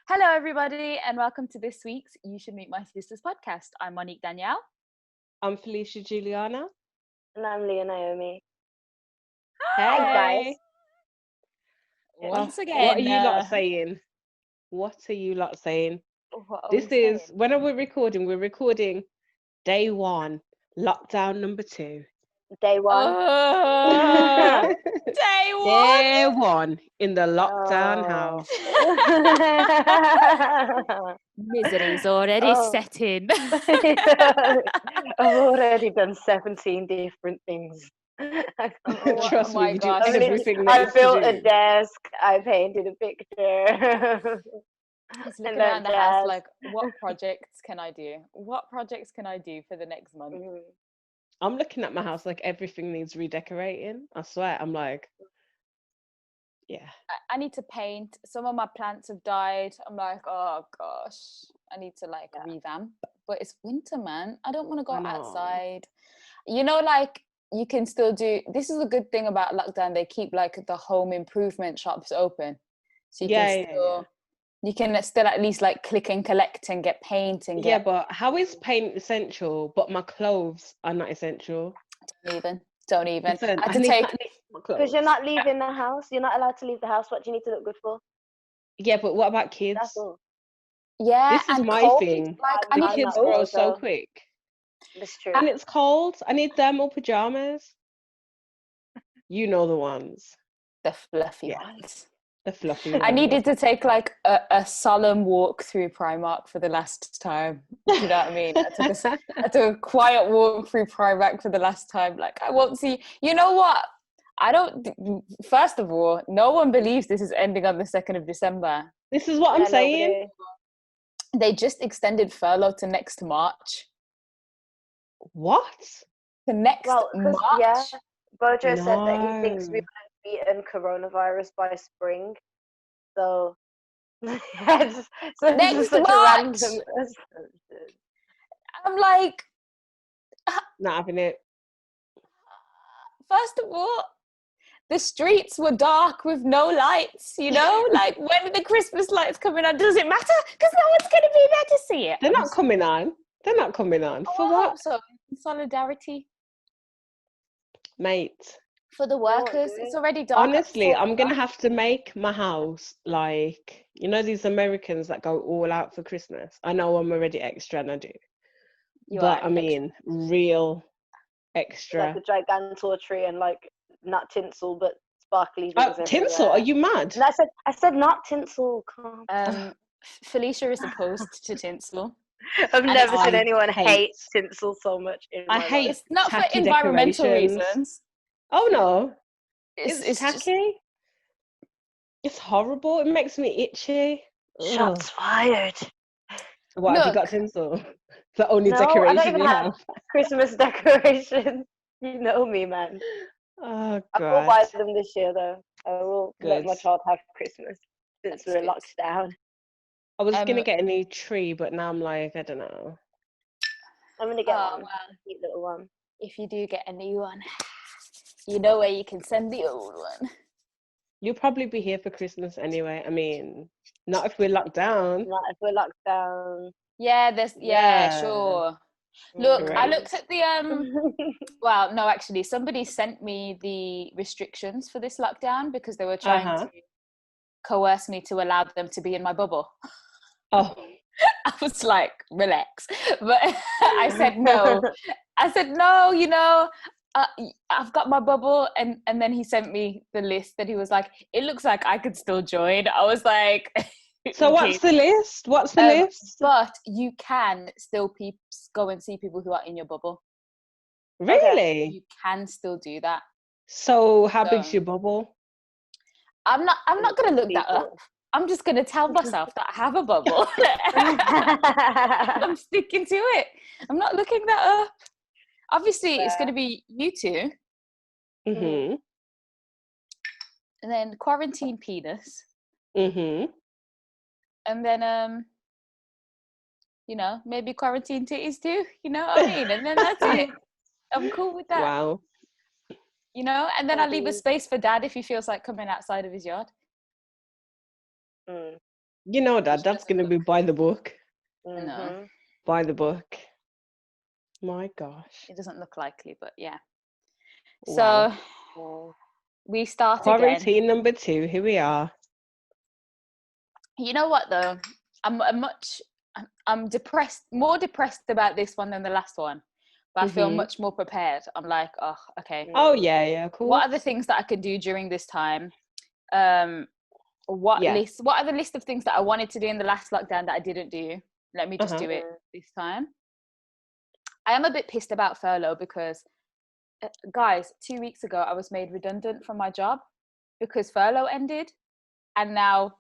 Hello, everybody, and welcome to this week's You Should Meet My Sisters podcast. I'm Monique Danielle. I'm Felicia-Juliana. And I'm Leah-Naomi. Hey. Guys. Once again. What are you lot saying? This is, when are we recording? We're recording day 1, lockdown number 2. Day 1. Day 1. Day 1 in the lockdown house. Misery's already set in. I've already done 17 different things. Trust me, we do gosh. everything I next to built do. a desk. I painted a picture. He's looking around the house like, what projects can I do? What projects can I do for the next month? I'm looking at my house like everything needs redecorating. I swear, I'm like, yeah. I need to paint. Some of my plants have died. I'm like, oh gosh, I need to revamp. But it's winter, man. I don't want to go outside. You know, like you can still do. This is a good thing about lockdown. They keep like the home improvement shops open, so you you can still at least like click and collect and get paint and get. Yeah, but how is paint essential? But my clothes are not essential. Don't even. Listen, I had to take. Because you're not leaving the house. You're not allowed to leave the house. What do you need to look good for? Yeah, but what about kids? That's all. Yeah, This is and my cold, thing. Like the kids grow so quick. That's true. And it's cold. I need thermal pajamas. You know the ones. The fluffy ones. The fluffy ones. I needed to take like a solemn walk through Primark for the last time. Do you know what I mean? I took a quiet walk through Primark for the last time. Like, I won't see. You know what? First of all, no one believes this is ending on the 2nd of December. This is what I'm saying. They just extended furlough to next March. What? To next March? Yeah. Bojo said that he thinks we would have beaten coronavirus by spring. So, next March. I'm like, not having it. First of all, the streets were dark with no lights, you know? Like, when are the Christmas lights coming on? Does it matter? Because no one's going to be there to see it. They're not coming on. For what? I hope so. Solidarity. Mate. For the workers, it's already dark. Honestly, I'm going to have to make my house like, you know, these Americans that go all out for Christmas. I know I'm already extra and I do. Real extra. Like a gigantor tree and like not tinsel, but sparkly. Tinsel? Are you mad? And I said not tinsel. Felicia is opposed to tinsel. I've never seen anyone hate tinsel so much. I hate it's not for environmental reasons. Oh no, it's tacky. Just... It's horrible. It makes me itchy. Shots fired. What, have you got tinsel? The only decoration I don't even you have Christmas decorations. You know me, man. Oh God. I will buy them this year though. I will let my child have Christmas since we're locked down. I was gonna get a new tree, but now I'm like, I don't know. I'm gonna get one. A cute little one. If you do get a new one, you know where you can send the old one. You'll probably be here for Christmas anyway. I mean, not if we're locked down. Not if we're locked down. Yeah, sure. Look, great. I looked at the well, no, actually, somebody sent me the restrictions for this lockdown because they were trying to coerce me to allow them to be in my bubble. Oh. I was like, relax. But I said no. You know, I've got my bubble. And then he sent me the list that he was like, it looks like I could still join. I was like... So what's the list? But you can still go and see people who are in your bubble. Really? Okay. You can still do that. So how big's your bubble? I'm not going to look that up. I'm just going to tell myself that I have a bubble. I'm sticking to it. I'm not looking that up. Obviously, it's going to be you two. Mm-hmm. And then quarantine penis. Mm-hmm. And then, you know, maybe quarantine titties too. You know what I mean? And then that's it. I'm cool with that. Wow. You know, and then I leave a space for Dad if he feels like coming outside of his yard. You know that that's going to be by the book. No. By the book. My gosh. It doesn't look likely, but yeah. Wow. So we start Quarantine again. number 2. Here we are. You know what though? I'm depressed, more depressed about this one than the last one. But I feel much more prepared. I'm like, oh, okay. Oh yeah, cool. What are the things that I can do during this time? What are the list of things that I wanted to do in the last lockdown that I didn't do? Let me just do it this time. I am a bit pissed about furlough because, guys, 2 weeks ago I was made redundant from my job because furlough ended, and now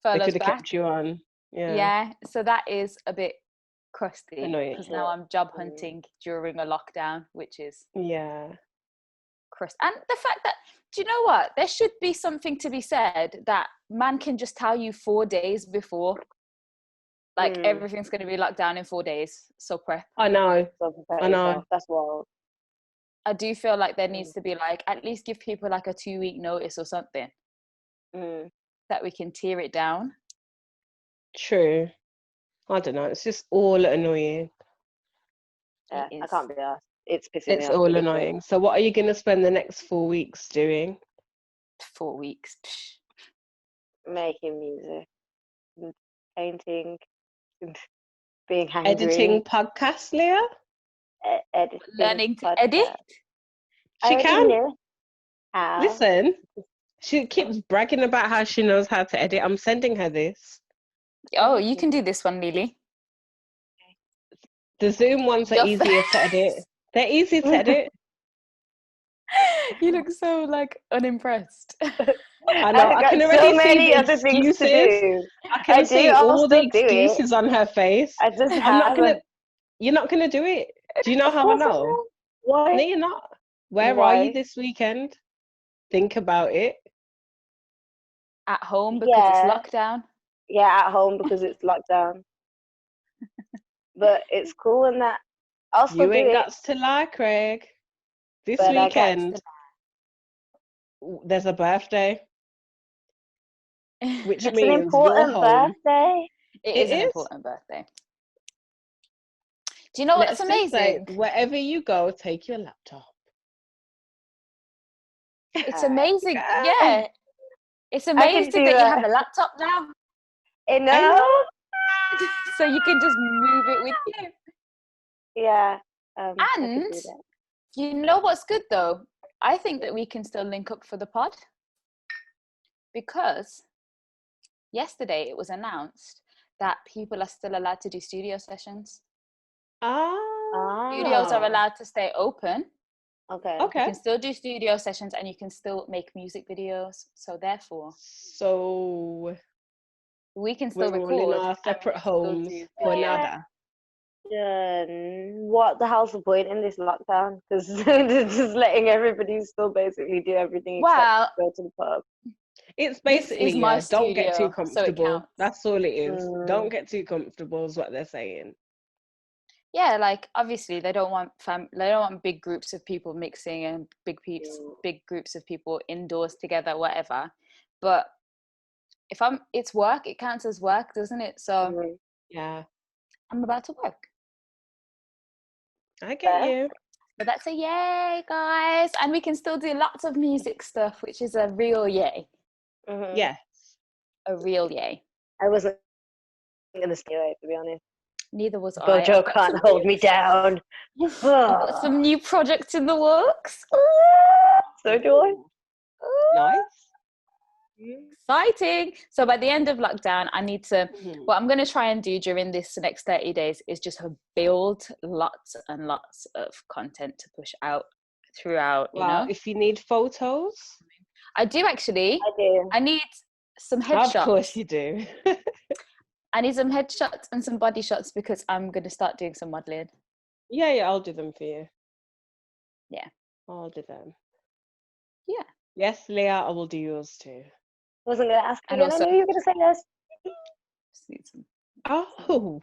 furlough's back. Kept you on. Yeah, so that is a bit crusty because now I'm job Mm. hunting during a lockdown, which is crust. And the fact that, do you know what? There should be something to be said that man can just tell you 4 days before, like everything's going to be locked down in 4 days. So prep. I know. That's wild. I do feel like there needs to be like, at least give people like a 2-week notice or something that we can tear it down. True. I don't know. It's just all annoying. Yeah, I can't be asked. It's pissing me off. It's all annoying. So what are you going to spend the next 4 weeks doing? 4 weeks. Making music, painting, being hungry. Editing podcasts, Leah? Editing Learning to podcasts. edit? She can. Know how. Listen, she keeps bragging about how she knows how to edit. I'm sending her this. Oh, you can do this one, Lily. The Zoom ones are easier to edit. They're easy to edit. You look so like unimpressed. I know. I can already see the other things to excuses. do. I can see all the excuses on her face. I just You're not gonna do it. Do you know how I know? Why? No, you're not. Where are you this weekend? Think about it. At home because it's lockdown. Yeah, at home because it's lockdown. But it's cool in that I'll still do it. You ain't got to lie, Craig. This weekend, there's a birthday. Which it's means an important birthday. It is an important birthday. Do you know what's amazing? Wherever you go, take your laptop. It's amazing. Yeah. It's amazing that you have a laptop now. I know. So you can just move it with you. Yeah. And you know what's good though? I think that we can still link up for the pod. Because yesterday it was announced that people are still allowed to do studio sessions. Studios are allowed to stay open. Okay. You can still do studio sessions and you can still make music videos. So therefore, we can still record in our separate homes for nada. What the hell's the point in this lockdown? Because just letting everybody still basically do everything except go to the pub. It's basically don't get too comfortable. That's all it is. Don't get too comfortable is what they're saying. Yeah, like obviously they don't want big groups of people mixing and big groups of people indoors together, whatever. But if it's work, it counts as work, doesn't it? So yeah, I'm about to work. I get you. But that's a yay, guys, and we can still do lots of music stuff, which is a real yay. Yes, a real yay. I wasn't gonna stay away, to be honest. Neither was Bojo can't hold me down. I've got some new projects in the works. So do I. Nice. Exciting. So by the end of lockdown, I need to, what I'm going to try and do during this next 30 days is just build lots and lots of content to push out throughout, you know? If you need photos. I do actually. I do. I need some headshots. Of course you do. I need some headshots and some body shots because I'm going to start doing some modelling. Yeah, I'll do them for you. Yeah. I'll do them. Yeah. Yes, Leah, I will do yours too. I wasn't going to ask again. I knew you were going to say yes. Oh.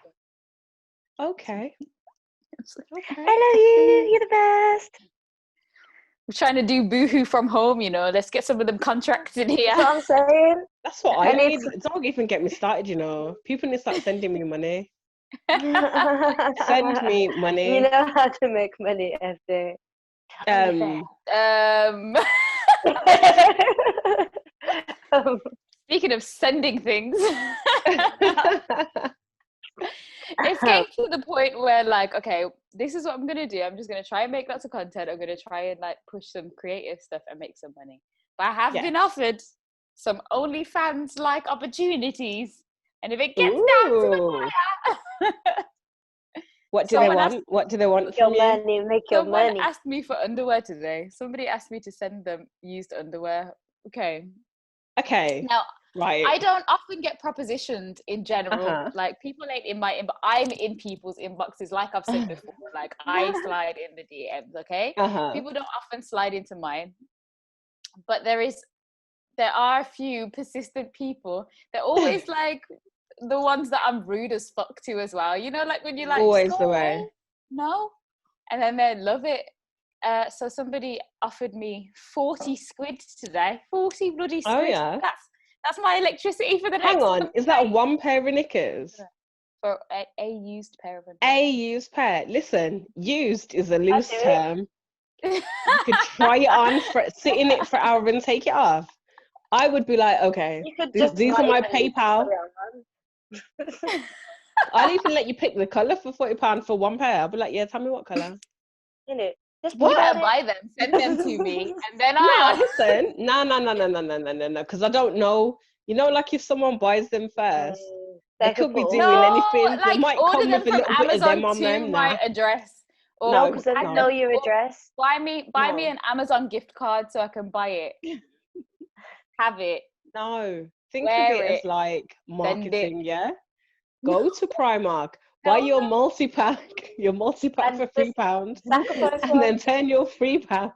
Okay. I love you. You're the best. We're trying to do boohoo from home, you know. Let's get some of them contracts in here. That's what I'm saying. That's what I need. Don't even get me started, you know. People need to start sending me money. Send me money. You know how to make money, FD. Speaking of sending things, it's getting to the point where, like, okay, this is what I'm gonna do. I'm just gonna try and make lots of content. I'm gonna try and like push some creative stuff and make some money. But I have been offered some OnlyFans like opportunities, and if it gets down to the wire, what do they want? What do they want from you? Money, make your Someone money. asked me for underwear today. Somebody asked me to send them used underwear. Okay. Now, right. I don't often get propositioned in general. Like, people ain't in my inbox. I'm in people's inboxes, like I've said before. Like, I slide in the DMs, okay? People don't often slide into mine. But there are a few persistent people. They're always like the ones that I'm rude as fuck to as well. You know, like when you're like, always the way. No. And then they love it. So somebody offered me 40 squid today. 40 bloody squid. Oh, yeah. That's my electricity for the next Hang on, month. is that one pair of knickers? For a used pair of underwear. A used pair. Listen, used is a loose term. You could try it on, sit in it for an hour and take it off. I would be like, okay, these are my PayPal. I'll even let you pick the colour for £40 for one pair. I'll be like, yeah, tell me what colour. You better buy them, send them to me, and then listen, no, because I don't know. You know, like if someone buys them first, they could be doing anything. They might come with a little bit of them on them. My address. Or because I know your address. Buy me an Amazon gift card so I can buy it. Have it. No, think of it as like marketing. Yeah, go to Primark. Buy your multi-pack for £3, and then turn your £3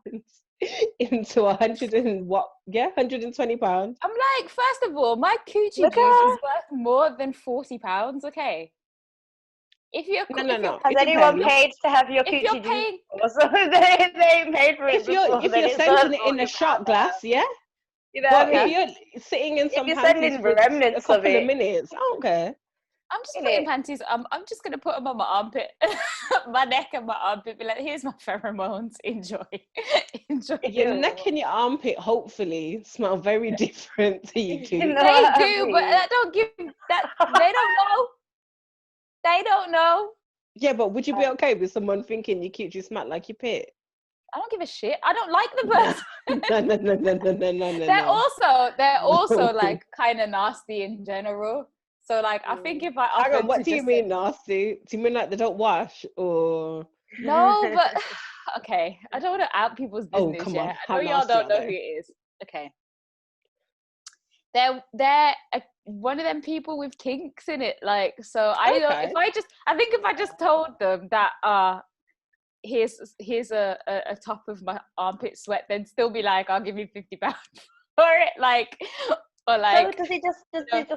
into £120. I'm like, first of all, my coochie juice is worth more than £40. Okay. If you're has anyone paid to have your coochie juice? Also, they paid for it. If you're sending it in a shot glass, yeah. You know, but if you're sitting in some panties for a couple of minutes, I don't care. I'm just putting panties. I'm just gonna put them on my armpit, my neck and my armpit. Be like, here's my pheromones. Enjoy. Your neck and your armpit hopefully smell very different to you. They do, but that don't give that. They don't know. They don't know. Yeah, but would you be okay with someone thinking your coochie smell like your pit? I don't give a shit. I don't like the person. No. They're also like kind of nasty in general. So like, I think if I offered what do you mean nasty? Do you mean like they don't wash or? No, but okay. I don't want to out people's business. Oh, come on. I know y'all don't know who it is. Okay. They're one of them people with kinks in it. Like, so I think if I just told them that here's a top of my armpit sweat, then still be like, I'll give you £50 for it. Like, or like, so does he just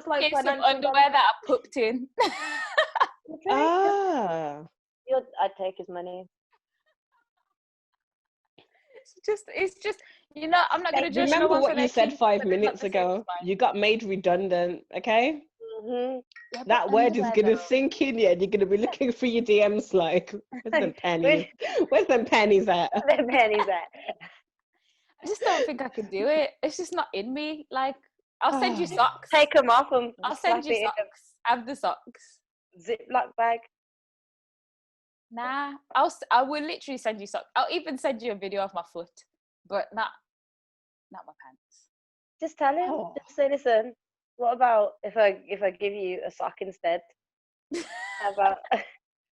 like here's some underwear that I pooped in. I'd take his money. It's just you know, I'm not gonna judge. Remember what you said 5 minutes ago. You got made redundant, okay? Mm-hmm. Yeah, that word is gonna sink in you, and you're gonna be looking through your DMs like, where's them pennies? Where's them pennies at? Them pennies at? I just don't think I can do it. It's just not in me. Like, I'll send you socks. Take them off and I'll send you socks. Have the socks. Ziploc bag. Nah, I will literally send you socks. I'll even send you a video of my foot, but not my pants. Just tell him. Just say, listen. What about if I give you a sock instead? How about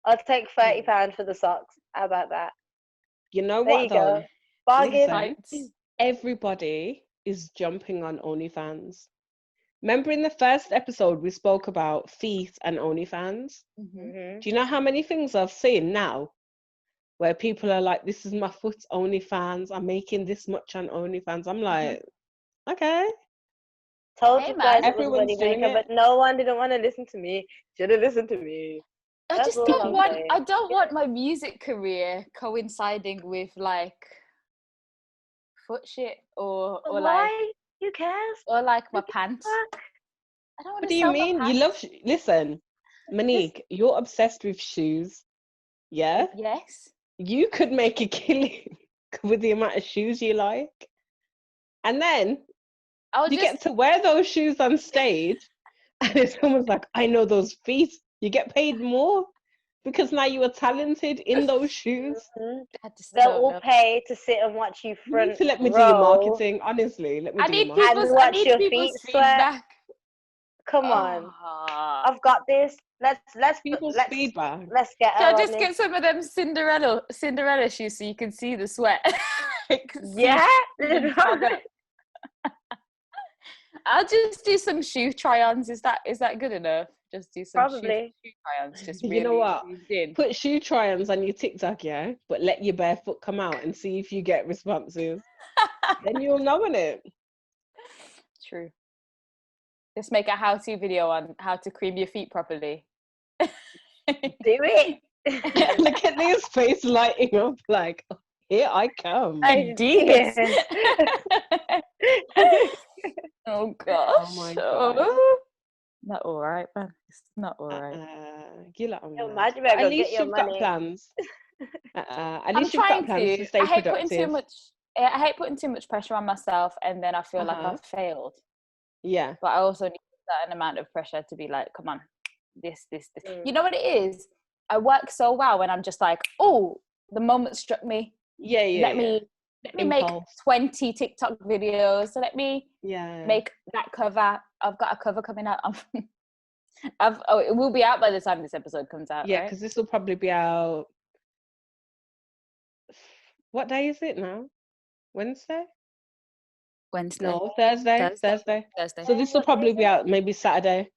I'll take £30 for the socks. How about that? You know what though? Go. Bargain. Listen, everybody is jumping on OnlyFans. Remember in the first episode we spoke about feet and OnlyFans? Mm-hmm. Do you know how many things I've seen now where people are like, this is my foot's OnlyFans, I'm making this much on OnlyFans? I'm like, okay. Told you guys it was money maker, but no one didn't want to listen to me. Should have listened to me. I just don't want my music career coinciding with like foot shit or why? like Who cares? or like my pants. Fuck. I don't want What to do you sell mean? my You pants. love listen, Monique, you're obsessed with shoes. Yeah? Yes. You could make a killing with the amount of shoes you like. And then you get to wear those shoes on stage, and it's almost like, I know those feet. You get paid more because now you are talented in those shoes. They'll all pay to sit and watch you You front need to let me do your row marketing. Honestly, let me do your marketing. and watch your feet people's sweat. feedback. Come on, I've got this. Let's People's feedback. Let's get her So on just this. get some of them Cinderella shoes so you can see the sweat. Yeah. I'll just do some shoe try-ons. Is that good enough? Just do some shoe try-ons. Just really, you know what? in. Put shoe try-ons on your TikTok, yeah, but let your bare foot come out and see if you get responses. Then you'll know it. True. Just make a how-to video on how to cream your feet properly. Do it. Look at Leah's face lighting up like, here I come. Ideas. Oh gosh. Oh my god. Not all right, man. It's not all right. You lot at least you've got plans. At least you've got plans to stay I hate productive. I hate putting too much pressure on myself, and then I feel like I've failed. Yeah. But I also need a certain amount of pressure to be like, come on, this. You know what it is? I work so well when I'm just like, oh, the moment struck me. Let me make 20 TikTok videos. So let me make that cover. I've got a cover coming out. It will be out by the time this episode comes out. Yeah, right? because this will probably be out. What day is it now? Wednesday? No, Thursday. So this will probably be out maybe Saturday.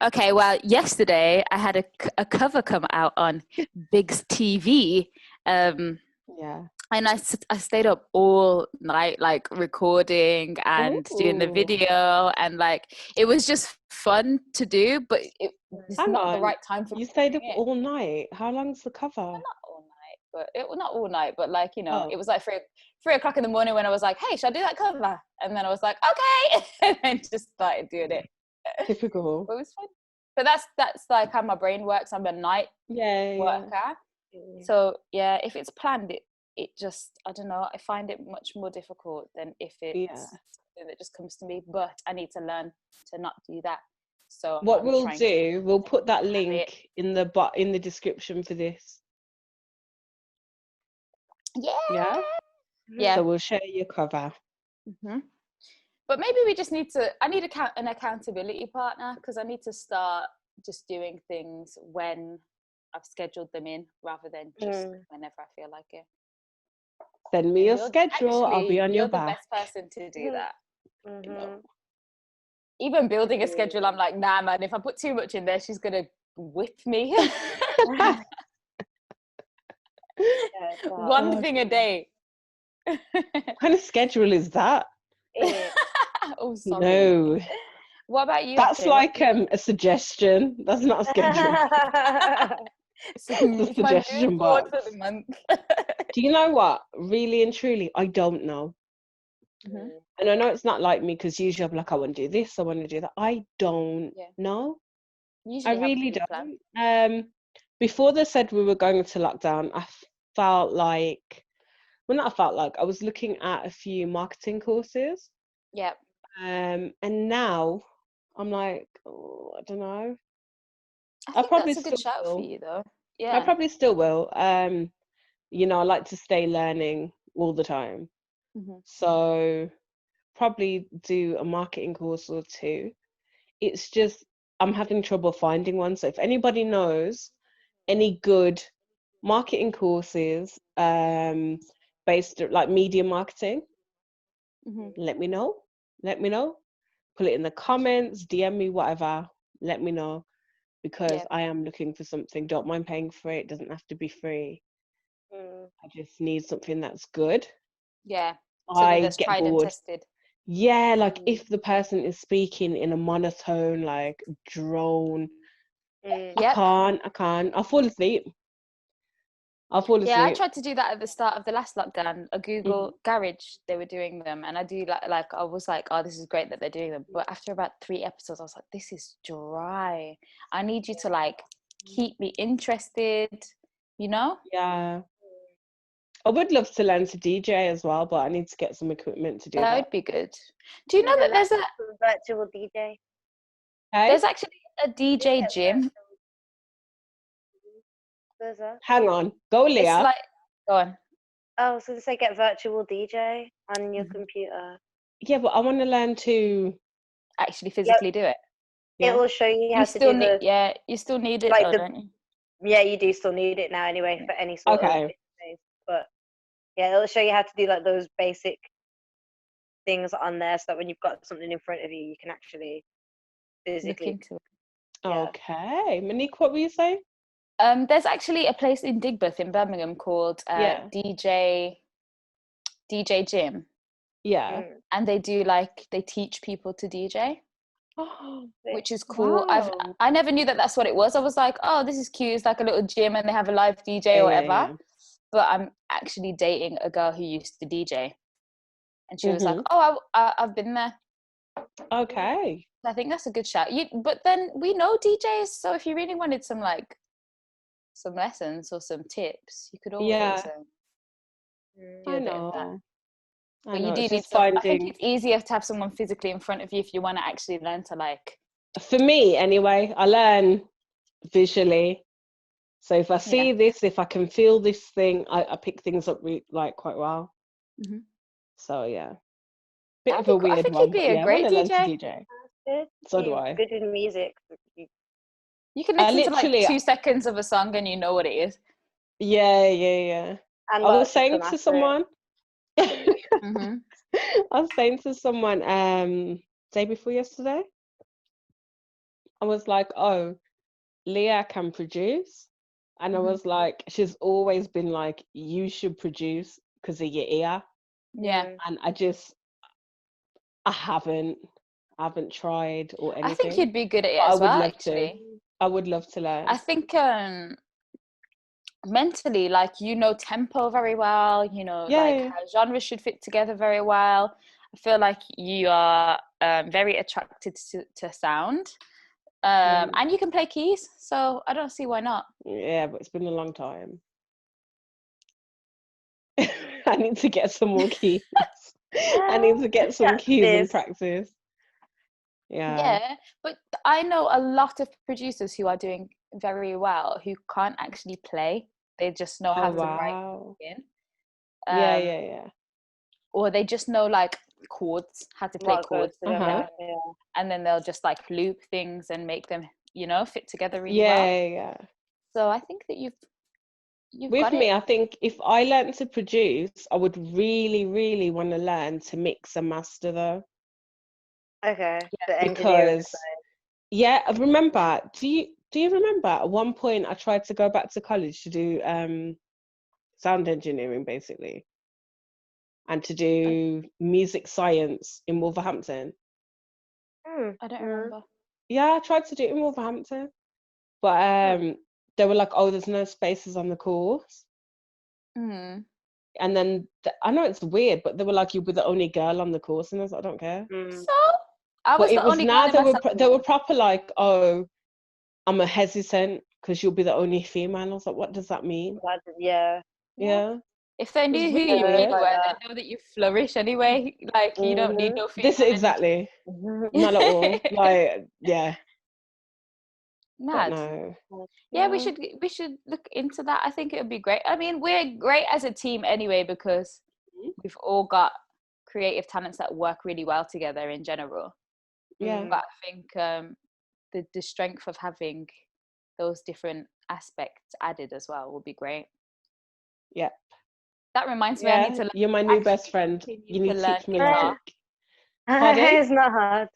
Okay, well, yesterday I had a cover come out on Big's TV. And I stayed up all night, like recording and doing the video, and like it was just fun to do, but it's not the right time for me. You stayed up all night. How long's the cover? Not all night, but not all night, but like, you know, it was like 3:00 in the morning when I was like, hey, should I do that cover? And then I was like, okay, and then just started doing it. Typical. But it was fun. But that's like how my brain works. I'm a night worker. So yeah, if it's planned, it just, I don't know, I find it much more difficult than if it's something that just comes to me. But I need to learn to not do that. So what we'll do, we'll put that link in the description for this. Yeah. So we'll share your cover. Mm-hmm. But maybe we just I need an accountability partner, because I need to start just doing things when I've scheduled them in rather than just whenever I feel like it. Send me your schedule. I'll be on your back. You're the best person to do that. Mm-hmm. Even building a schedule, I'm like, nah, man, if I put too much in there, she's going to whip me. One thing a day. What kind of schedule is that? Oh, sorry. No. What about you? That's like a suggestion. That's not a schedule. It's a suggestion box. For the month. Do you know what? Really and truly, I don't know. Mm-hmm. And I know it's not like me, because usually I'm like, I want to do this, I want to do that. I don't know. I really don't. Before they said we were going into lockdown, I felt like, I was looking at a few marketing courses. Yep. And now I'm like, I don't know. I think probably that's a good shout for you, though. Yeah. I probably still will. You know, I like to stay learning all the time. Mm-hmm. So probably do a marketing course or two. It's just, I'm having trouble finding one. So if anybody knows any good marketing courses based like media marketing, let me know. Put it in the comments, DM me, whatever. Let me know, because I am looking for something. Don't mind paying for it. It doesn't have to be free. I just need something that's good. Yeah. I get tried bored. And tested. Yeah, like if the person is speaking in a monotone, like drone, I can't. I'll fall asleep. I'll fall asleep. Yeah, I tried to do that at the start of the last lockdown. A Google Garage, they were doing them, and I do like I was like, oh, this is great that they're doing them. But after about 3 episodes, I was like, this is dry. I need you to like keep me interested, you know? Yeah. I would love to learn to DJ as well, but I need to get some equipment to do that. That would be good. Do you know that there's a virtual DJ? Hey? There's actually a DJ gym. There's a. Hang on. Go, Leah. It's like, go on. Oh, so they get virtual DJ on your computer. Yeah, but I want to learn to actually physically do it. Yeah. It will show you how to do it. Yeah, you still need it, like don't you? Yeah, you do still need it now anyway for any sort of interface. But yeah, it'll show you how to do like those basic things on there, so that when you've got something in front of you, you can actually physically look into it. Yeah. Okay, Monique, what were you saying? There's actually a place in Digbeth in Birmingham called DJ Gym. Yeah. And they do they teach people to DJ. Oh, which is cool. Wow. I never knew that that's what it was. I was like, oh, this is cute. It's like a little gym and they have a live DJ or whatever. Yeah. But I'm actually dating a girl who used to DJ. And she was like, oh, I've been there. Okay. I think that's a good shout. But then we know DJs. So if you really wanted some lessons or some tips, you could always. I know. But you do need I think it's easier to have someone physically in front of you if you want to actually learn to For me, anyway, I learn visually. So if I see this, if I can feel this thing, I pick things up quite well. Mm-hmm. So yeah, bit of a weird one. I think you'd be a great DJ. So do I. Good in music. You can listen to 2 seconds of a song and you know what it is. Yeah. And I was saying to someone. I was saying to someone day before yesterday, I was like, oh, Leah can produce, and I was like, she's always been like, you should produce because of your ear. And I haven't tried or anything. I think you'd be good at it as well, actually. I would love to learn. I think mentally, tempo very well, how genres should fit together very well. I feel like you are very attracted to sound, and you can play keys, so I don't see why not. Yeah, but it's been a long time. I need to get some more keys. I need to get some keys and practice. Yeah, but I know a lot of producers who are doing very well who can't actually play. They just know how to write in. Yeah. Or they just know chords, how to play chords. And then they'll just loop things and make them, fit together really well. Yeah. So I think that you've with me, I think if I learned to produce, I would really, really want to learn to mix and master though. Okay. Because I remember, do you remember at one point I tried to go back to college to do sound engineering basically, and to do music science in Wolverhampton? I don't remember. Yeah, I tried to do it in Wolverhampton, but they were like, oh, there's no spaces on the course. And then I know it's weird, but they were like, you'll be the only girl on the course, and I was like, I don't care. So I was the only girl. They were proper like, oh, I'm a hesitant because you'll be the only female. I was like, what does that mean? Yeah. If they knew who you really were, they know that you flourish anyway. You don't need no female. This exactly. Not at all. Mad. No. Yeah, we should look into that. I think it would be great. I mean, we're great as a team anyway because we've all got creative talents that work really well together in general. Yeah. But I think the strength of having those different aspects added as well will be great. Yeah. That reminds me, I need to learn. You're my new best friend. You need to teach me guitar. It's not hard.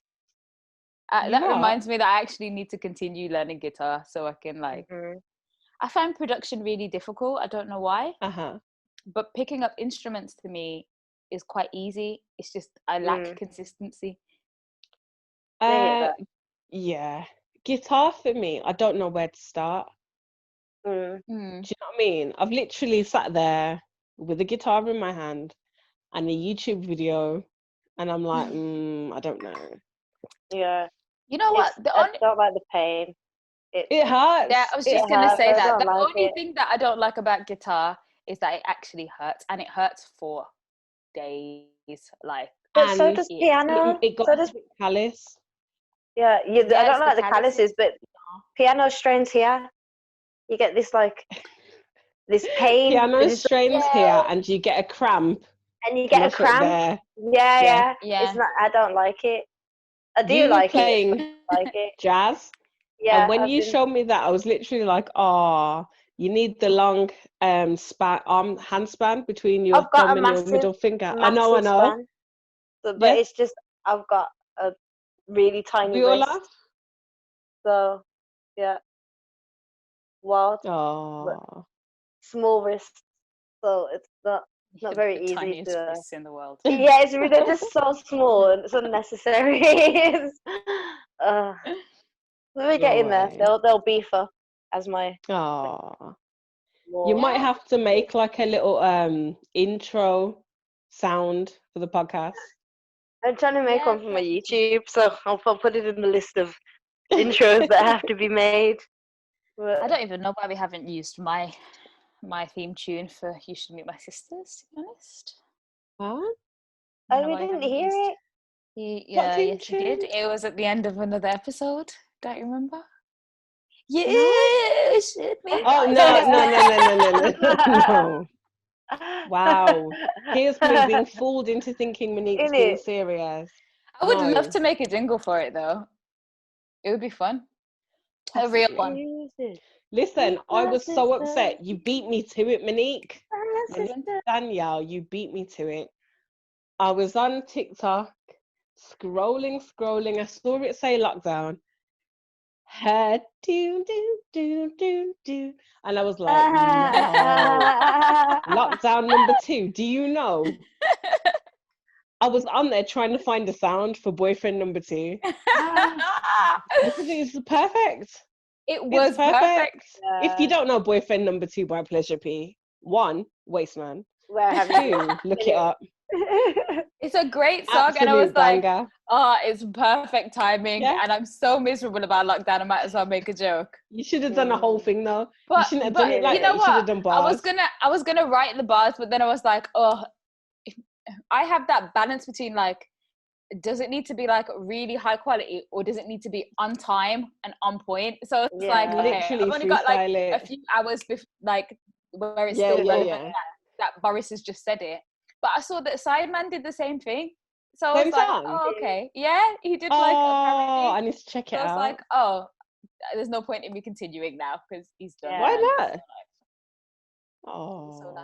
That reminds me that I actually need to continue learning guitar so I can I find production really difficult. I don't know why. But picking up instruments to me is quite easy. It's just I lack consistency. Yeah. Guitar for me, I don't know where to start. Do you know what I mean? I've literally sat there with a guitar in my hand and a YouTube video, and I'm like, I don't know. Yeah. You know what? I don't like the pain. It hurts. Yeah, I was just going to say that. The like only thing that I don't like about guitar is that it actually hurts, and it hurts for days. Like, but so does piano. It got so does callus. Yeah, I don't like the calluses, but piano strains here. You get this like this pain. Piano strains here, and you get a cramp. And you get a cramp. There. Yeah. It's not. I don't like it. I do like playing it. Like it. Jazz. Yeah. And when you showed me that, I was literally like, "Oh, you need the long hand span between your thumb and your middle finger." I know. Span. So, but it's just I've got a really tiny wrist. So, yeah. Wild. Oh. Small wrist. So it's not very easy tiniest wrists in the world. Yeah, they're just so small and it's unnecessary. We're getting there. They'll beef up as my. Oh. You might have to make like a little intro sound for the podcast. I'm trying to make one for my YouTube, so I'll put it in the list of intros that have to be made. But I don't even know why we haven't used my theme tune for You Should Meet My Sisters, to be honest. Huh? We didn't hear it. Yes, you did. It was at the end of another episode. Don't you remember? Yeah, no? Should meet no. Wow. Here's me being fooled into thinking Monique's being serious. I would love to make a jingle for it, though. It would be fun. A real one. Listen, I was so upset. You beat me to it, Monique. Danielle, you beat me to it. I was on TikTok, scrolling. I saw it say lockdown. Head do. And I was like, no. Lockdown number 2. Do you know? I was on there trying to find a sound for boyfriend number 2. Because it was perfect. It was perfect. If you don't know boyfriend number 2 by Pleasure P, 1, Wasteman. 2, look it up. It's a great song. Absolute and I was banger. like, it's perfect timing. And I'm so miserable about lockdown. I might as well make a joke. You should have done the whole thing though. But you shouldn't have done it like that. You should have done bars. I was gonna write the bars, but then I was like, I have that balance between like, does it need to be like really high quality or does it need to be on time and on point? So it's like, okay, I've only got like a few hours like where it's still relevant that Boris has just said it. But I saw that Sideman did the same thing. So I was like, oh, okay. Yeah, he did like a parody. I need to check it out. I was like, there's no point in me continuing now because he's done. Yeah. Why not? So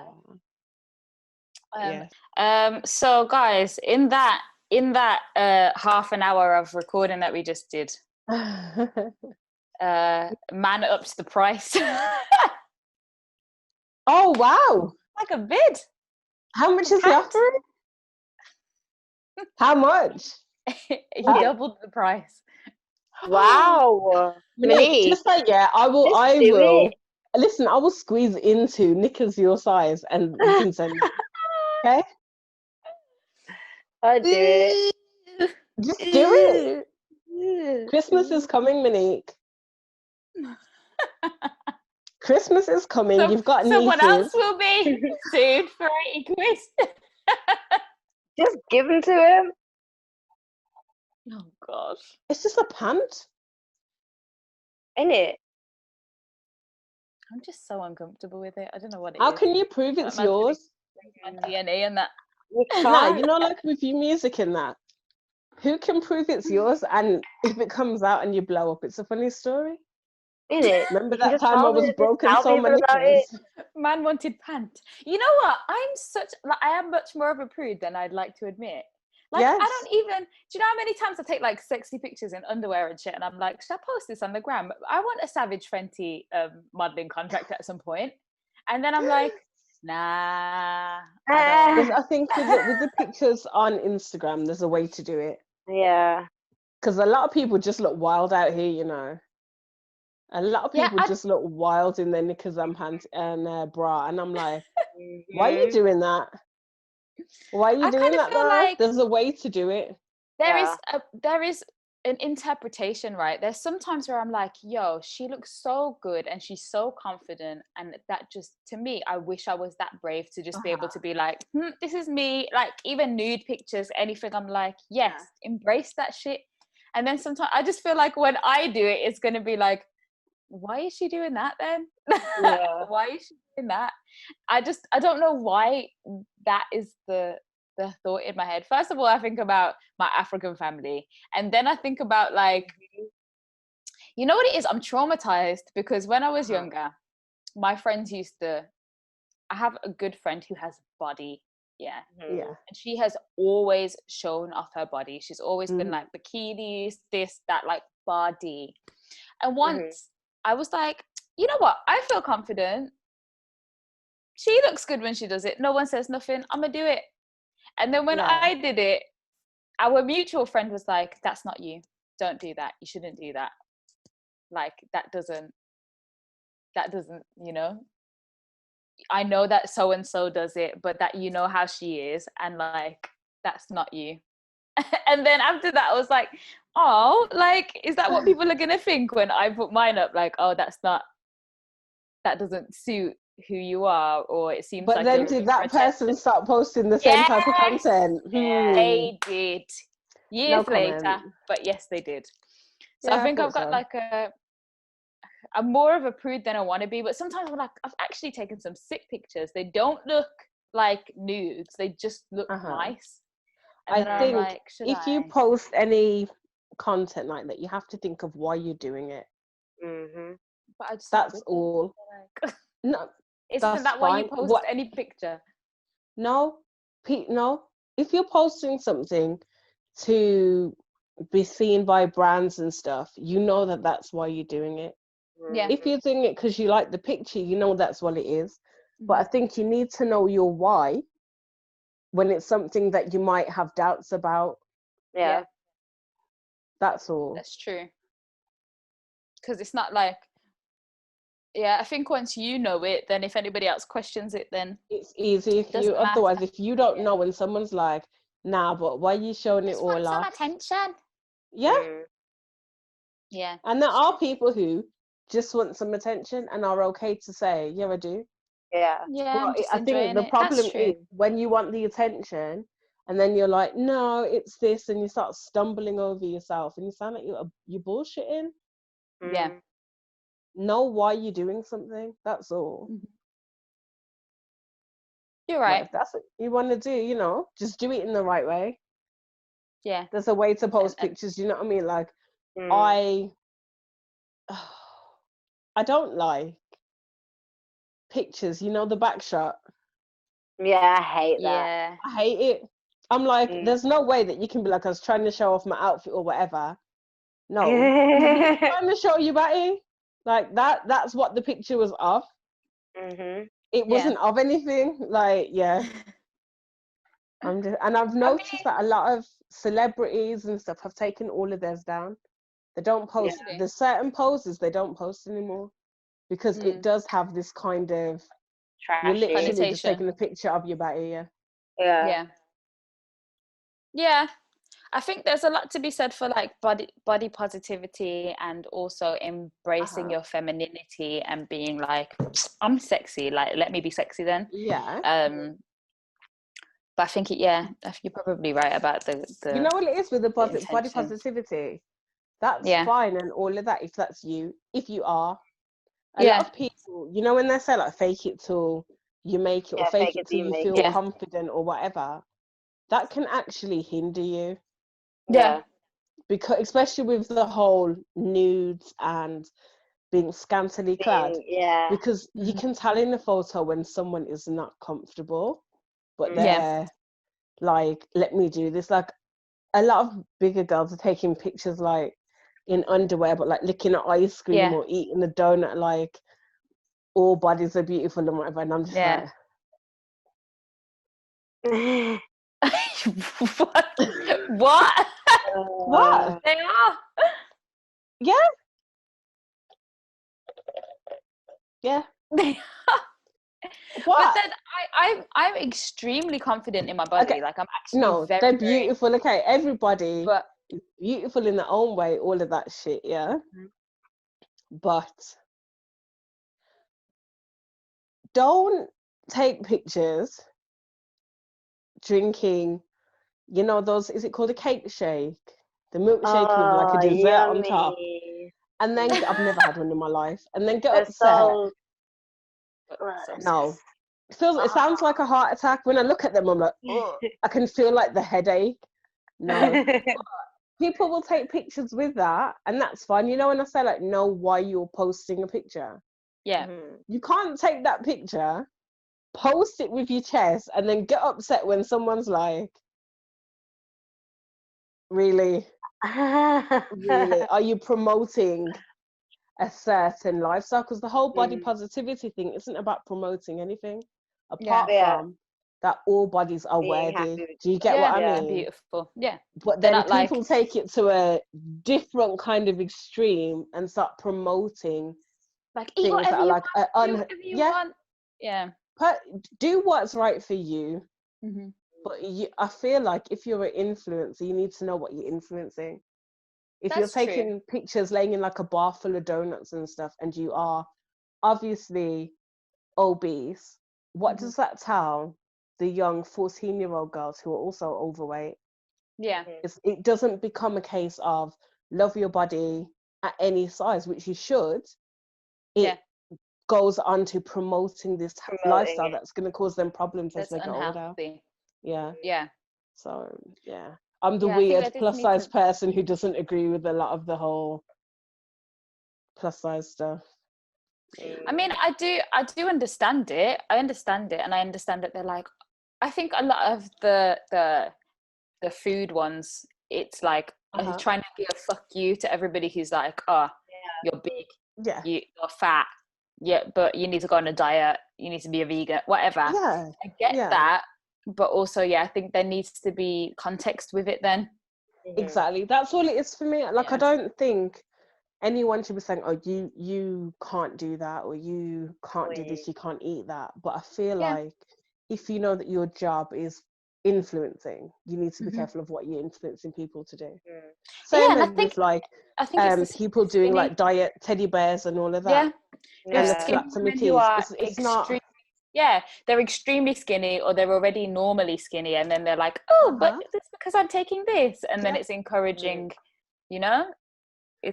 nice. So guys, in that half an hour of recording that we just did, man ups the price. Oh wow! Like a bid. How much is he offering? How much? He doubled the price. Wow. Monique, just like I will. Listen, I will squeeze into knickers your size and you can send me. Okay? I do it. Just do it. Christmas is coming, Monique. Christmas is coming. You've got nieces. Someone else will be sued for 80 quid. Just give them to him. Oh gosh. It's just a pant. Ain't it? I'm just so uncomfortable with it. I don't know what it How is. can you prove it's yours? My DNA and that. No, you know, like with your music and that. Who can prove it's yours? And if it comes out and you blow up, it's a funny story. Isn't it? Remember that time I was broken so many times? Man wanted pant. You know what? I am much more of a prude than I'd like to admit. Like, yes. I don't even, do you know how many times I take like sexy pictures in underwear and shit and I'm like, should I post this on the gram? I want a Savage Fenty modeling contract at some point. And then I'm like, nah. I think with the pictures on Instagram, there's a way to do it. Yeah. Because a lot of people just look wild out here, you know. A lot of people just look wild in their knickers and pants and bra, and I'm like, why are you doing that? Why are you doing that? Like there's a way to do it. There is an interpretation, right? There's sometimes where I'm like, yo, she looks so good and she's so confident, and that just, to me, I wish I was that brave to just be able to be like, this is me. Like even nude pictures, anything, I'm like, yes, embrace that shit. And then sometimes I just feel like when I do it, it's gonna be like, why is she doing that then? Why is she doing that? I don't know why that is the thought in my head. First of all, I think about my African family, and then I think about like, you know what it is? I'm traumatized because when I was younger, my friends I have a good friend who has body, and she has always shown off her body. She's always been like bikinis, this, that, like body. And once I was like, you know what? I feel confident. She looks good when she does it. No one says nothing. I'm gonna do it. And then when I did it, our mutual friend was like, that's not you. Don't do that. You shouldn't do that. Like, that doesn't, you know, I know that so-and-so does it, but that, you know how she is. And like, that's not you. And then after that, I was like, oh, like, is that what people are going to think when I put mine up? Like, oh, that doesn't suit who you are, or it seems but like. But then did that person start posting the same type of content? They did. Years later, but yes, they did. So I think I've got like I'm more of a prude than I want to be, but sometimes I'm like, I've actually taken some sick pictures. They don't look like nudes. They just look nice. And I think like, if you post any content like that, you have to think of why you're doing it. But that's all. No, isn't that why you post any picture? No, no. If you're posting something to be seen by brands and stuff, you know that that's why you're doing it. Yeah. If you're doing it because you like the picture, you know that's what it is. But I think you need to know your why when it's something that you might have doubts about. Yeah. That's all. That's true. Because it's not like, I think once you know it, then if anybody else questions it, then it's easy. Otherwise, if you don't know and someone's like, nah, but why are you showing it all off? Some attention. Yeah. Yeah. And there are people who just want some attention and are okay to say, yeah, I do. Yeah. Yeah. I think the problem is when you want the attention and then you're like, no, it's this, and you start stumbling over yourself and you sound like you're bullshitting. Yeah. Know why you're doing something. That's all. You're right. If that's what you want to do, you know, just do it in the right way. Yeah. There's a way to post pictures, you know what I mean? Like, I don't like pictures, you know, the back shot. Yeah, I hate that. Yeah. I hate it. I'm like, there's no way that you can be like, I was trying to show off my outfit or whatever. No. I'm trying to show you, Batty. Like, that's what the picture was of. It wasn't of anything. Like, and I've noticed that a lot of celebrities and stuff have taken all of theirs down. They don't post. There's certain poses they don't post anymore because it does have this kind of you're literally just taking a picture of your body. Yeah. I think there's a lot to be said for like body positivity and also embracing your femininity and being like, I'm sexy, like let me be sexy then. But I think you're probably right about the you know what it is with the body positivity. That's fine and all of that if that's you. If you are, a lot of people, you know, when they say like fake it till you make it or fake it till you feel confident or whatever, that can actually hinder you. Yeah. Because especially with the whole nudes and being scantily clad. Because you can tell in the photo when someone is not comfortable, but they're like, let me do this. Like a lot of bigger girls are taking pictures like in underwear, but like licking an ice cream or eating a donut, like all bodies are beautiful and whatever. And I'm just like, what? What? They are. Yeah. Yeah. But then I'm extremely confident in my body. Okay. Like I'm actually they're beautiful. Okay, everybody but is beautiful in their own way, all of that shit, yeah. But don't take pictures drinking, you know, those, is it called a cake shake? The milkshake with like a dessert on top. And then I've never had one in my life. And then get upset. No. It sounds like a heart attack. When I look at them, I'm like, ugh. I can feel like the headache. No. People will take pictures with that, and that's fine. You know, when I say like, know why you're posting a picture. Yeah. You can't take that picture, post it with your chest, and then get upset when someone's like, really? Really? Are you promoting a certain lifestyle? Because the whole body positivity thing isn't about promoting anything apart from that all bodies are worthy. Do you get what I mean? Beautiful. Yeah. But then people take it to a different kind of extreme and start promoting like things that are like want. Yeah. Do what's right for you. But I feel like if you're an influencer, you need to know what you're influencing. If you're taking pictures laying in like a bar full of donuts and stuff, and you are obviously obese, what does that tell the young 14-year-old girls who are also overweight? Yeah. It doesn't become a case of love your body at any size, which you should. It goes on to promoting this lifestyle that's going to cause them problems as they get older. Yeah. So, yeah. I'm the weird plus size person who doesn't agree with a lot of the whole plus size stuff. I mean, I do understand it. I understand it, and I understand that they're like, I think a lot of the food ones, it's like trying to be a fuck you to everybody who's like, oh, you're big, you're fat, but you need to go on a diet, you need to be a vegan, whatever. I get that, but also, I think there needs to be context with it then. Exactly. That's all it is for me. Like, I don't think anyone should be saying, oh, you can't do that, or you can't do this, you can't eat that. But I feel like if you know that your job is influencing, you need to be careful of what you're influencing people to do. Same as with like people doing like diet teddy bears and all of that. And the slaps and the teas. It's not. Yeah, they're extremely skinny, or they're already normally skinny, and then they're like, oh, but it's because I'm taking this, and then it's encouraging, you know.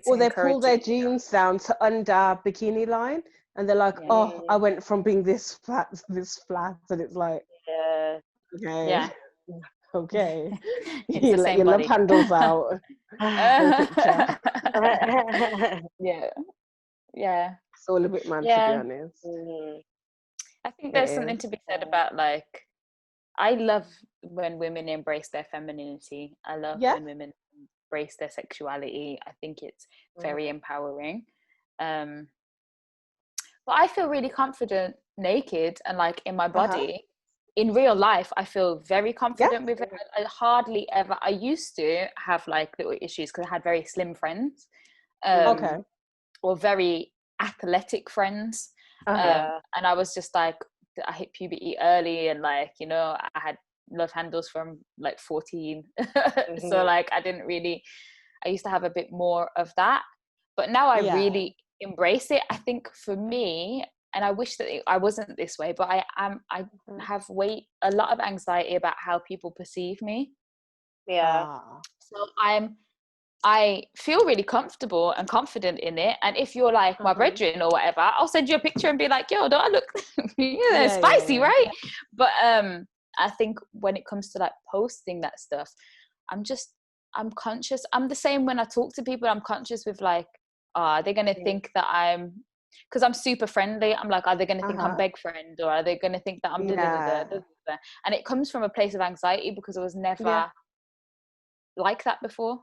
Or they pull their jeans down to under bikini line, and they're like, oh, I went from being this fat to this flat, and it's like, okay, you let your love handles out. It's all a bit mad, to be honest. I think there's something to be said about, like, I love when women embrace their femininity. I love when women embrace their sexuality. I think it's very empowering. But I feel really confident naked and like in my body. In real life, I feel very confident with it. I hardly ever, I used to have like little issues because I had very slim friends, or very athletic friends. And I was just like, I hit puberty early, and like, you know, I had love handles from like 14. So like I used to have a bit more of that, but now I really embrace it. I think for me, and I wish that I wasn't this way, but I have a lot of anxiety about how people perceive me. So I feel really comfortable and confident in it. And if you're like my brethren or whatever, I'll send you a picture and be like, yo, don't I look spicy, right? But I think when it comes to like posting that stuff, I'm conscious. I'm the same when I talk to people. I'm conscious with like, are they going to think that because I'm super friendly. I'm like, are they going to think I'm beg friend, or are they going to think that I'm da-da-da-da-da-da? And it comes from a place of anxiety because I was never like that before.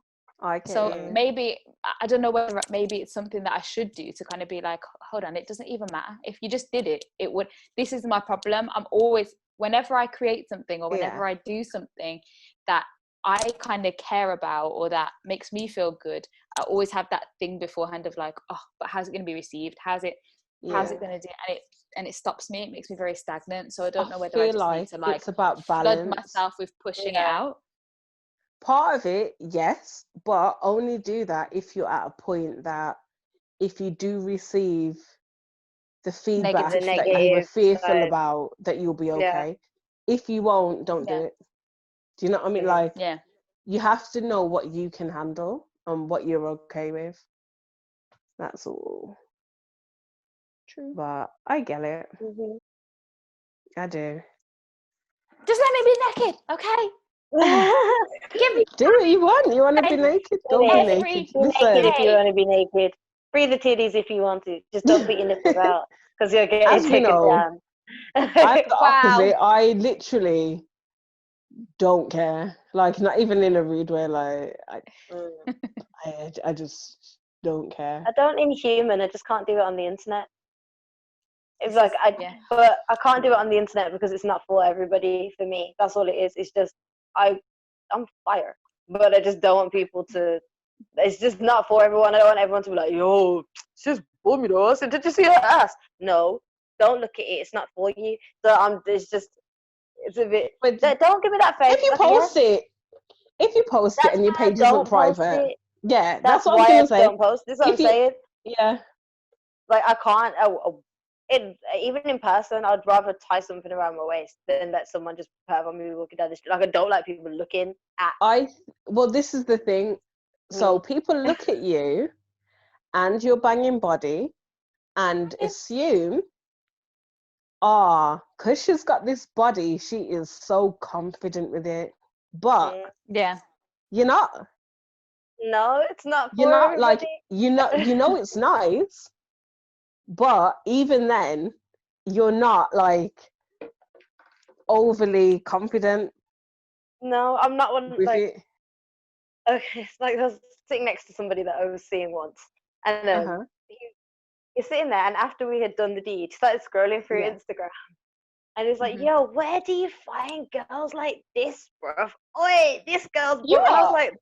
So maybe, I don't know whether maybe it's something that I should do to kind of be like, hold on, it doesn't even matter. If you just did it, it would, this is my problem. I'm always, whenever I create something or whenever I do something that I kind of care about or that makes me feel good, I always have that thing beforehand of like, oh, but how's it going to be received? How's it, how's it going to do? And it stops me. It makes me very stagnant. So I don't know whether I I feel just like need to like it's about flood balance. myself with pushing it out. Part of it, yes, but only do that if you're at a point that if you do receive the feedback that you were fearful about, that you'll be okay. If you won't, don't do it. Do you know what I mean? Like, you have to know what you can handle and what you're okay with. That's all. True. But I get it. I do. Just let me be naked, okay? Give me do what you want. You want to be naked? Go be naked. Naked if you want to be naked. Free the titties if you want to. Just don't put your nipples out because you're getting taken down. I'm the opposite. I literally don't care. Like, not even in a rude way. Like, I just don't care. I don't inhuman. I just can't do it on the internet. It's like but I can't do it on the internet because it's not for everybody. For me, that's all it is. It's just I'm fire, but I just don't want people to. It's just not for everyone. I don't want everyone to be like, yo, she's bummy though. So did you see her ass? No, don't look at it. It's not for you. So it's a bit. But don't give me that face. If you post it and your page isn't private, that's what I was gonna say. Don't post. This is what I'm saying. Yeah. Like I can't. Even in person, I'd rather tie something around my waist than let someone just perv on me walking down the street. Like I don't like people looking at. Well, this is the thing. So people look at you and your banging body and assume, because she's got this body, she is so confident with it. But you're not. No, it's not. You're not everybody. Like you know it's nice, but even then, you're not like overly confident. No, I'm not one with like. It. Okay, it's like I was sitting next to somebody that I was seeing once, and he's sitting there, and after we had done the deed, he started scrolling through Instagram, and he's like, "Yo, where do you find girls like this, bruv? Oi, this girl's." And I was like,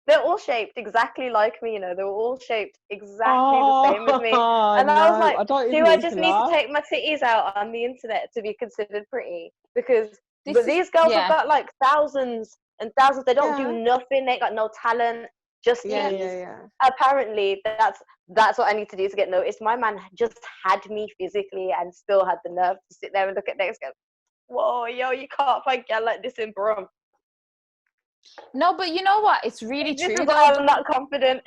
they're all shaped exactly like me, you know. They were all shaped exactly the same as me, and I was like, "Do I just need to take my titties out on the internet to be considered pretty?" Because these girls have got like thousands and thousands. They don't do nothing. They got no talent, just titties. Apparently, that's what I need to do to get noticed. My man just had me physically and still had the nerve to sit there and look at next guy. Whoa, yo, you can't find girl like this in Brum. No, but you know what? It's really true. This is why I'm not confident.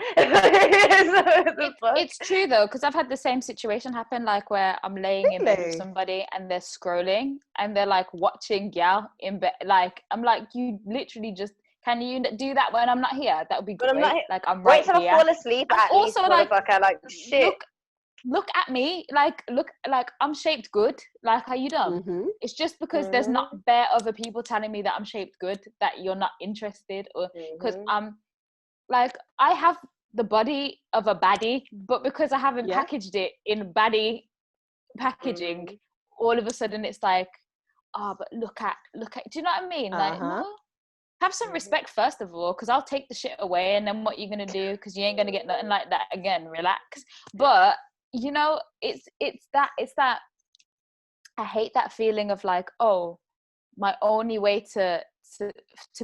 It's true though, because I've had the same situation happen, like where I'm laying in bed with somebody and they're scrolling and they're like watching gal in bed. Like I'm like, you literally just. Can you do that when I'm not here? That would be great. Like I'm right here. Wait till I fall asleep. At also, least, like shit. Look at me. Like I'm shaped good. Like, are you dumb? It's just because there's not bare other people telling me that I'm shaped good that you're not interested, or because I'm like I have the body of a baddie, but because I haven't packaged it in baddie packaging, all of a sudden it's like, but look at. Do you know what I mean? Like, no. Have some respect first of all, because I'll take the shit away, and then what you gonna do? Because you ain't gonna get nothing like that again. Relax. But you know, it's that I hate that feeling of like, oh, my only way to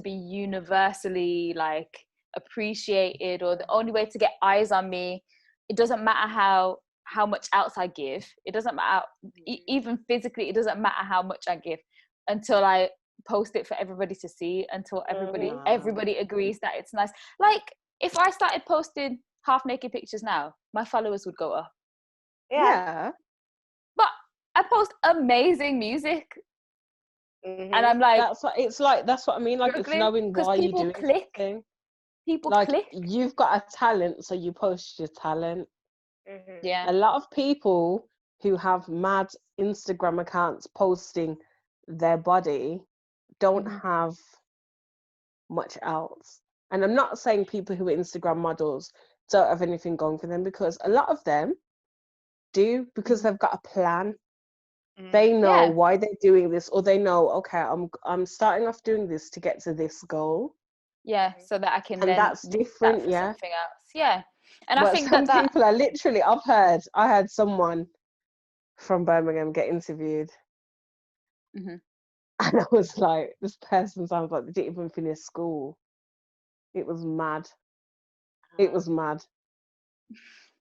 be universally like appreciated, or the only way to get eyes on me, it doesn't matter how much else I give. It doesn't matter even physically. It doesn't matter how much I give until I post it for everybody to see, until everybody agrees that it's nice. Like if I started posting half naked pictures now, my followers would go up. But I post amazing music, and I'm like, that's what I mean. Like, it's knowing why you do it. People like, click. You've got a talent, so you post your talent. A lot of people who have mad Instagram accounts posting their body don't have much else. And I'm not saying people who are Instagram models don't have anything going for them, because a lot of them do, because they've got a plan. They know why they're doing this, or they know, okay, I'm starting off doing this to get to this goal. So that I can. And then that's different. something else. And but I think some that people are literally. I heard someone from Birmingham get interviewed. Mm-hmm. And I was like, this person sounds like they didn't even finish school. It was mad. It was mad.